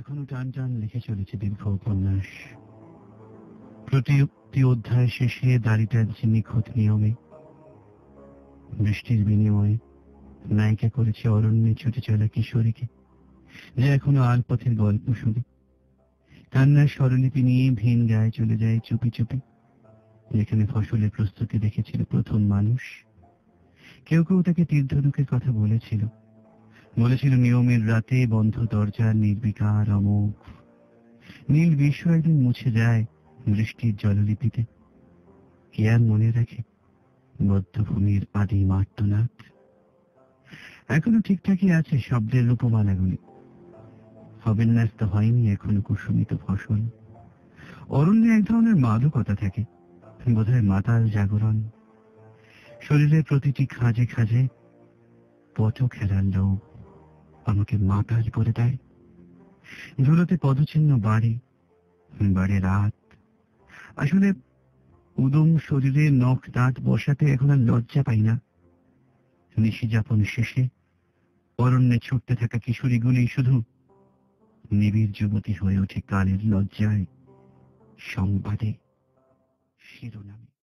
এখনো টান টান লিখে চলেছে দীর্ঘ উপন্যাস। প্রতি অধ্যায় শেষে দাড়ি টানছে নিখুঁত নিয়মে। বৃষ্টির বিনিময়ে নায়িকা করেছে অরণ্যে ছুটে চলা কিশোরীকে, যে এখনো আলপথের গল্প শুনে কান্নার স্বরলিপি নিয়ে ভিন গায়ে চলে যায় চুপি চুপি, যেখানে ফসলের প্রস্তুতি দেখেছিল প্রথম মানুষ। কেউ কেউ তাকে তীর্ধনুকের কথা বলেছিল, নিয়মের রাতে বন্ধ দরজার নির্বিকার অমোঘ নীল বিশ্ব একদিন মুছে যায় বৃষ্টির জললিপিতে। কে আর মনে রাখে বদ্ধভূমির আদিম আর্তনাদ? এখনো ঠিকঠাকই আছে শব্দের রূপমালাগুলি, হবিন্যস্ত হয়নি এখনো কুসুমিত ফসল। অরণ্যে এক ধরনের মাদকতা থাকে, বোধহয় মাতাল জাগরণ। শরীরের প্রতিটি খাঁজে খাঁজে পট খেলার লোক আমাকে মাতাল করে দেয়। ধুলোতে পদচিহ্ন বাড়ে বাড়ে রাত। আসলে উদম শরীরে নখ দাঁত বসাতে এখন আর লজ্জা পাই না। নিশি যাপন শেষে অরণ্যে ছুটতে থাকা কিশোরীগুলি শুধু নিবিড় যুবতী হয়ে ওঠে কালের লজ্জায়, সংবাদে, শিরোনামে।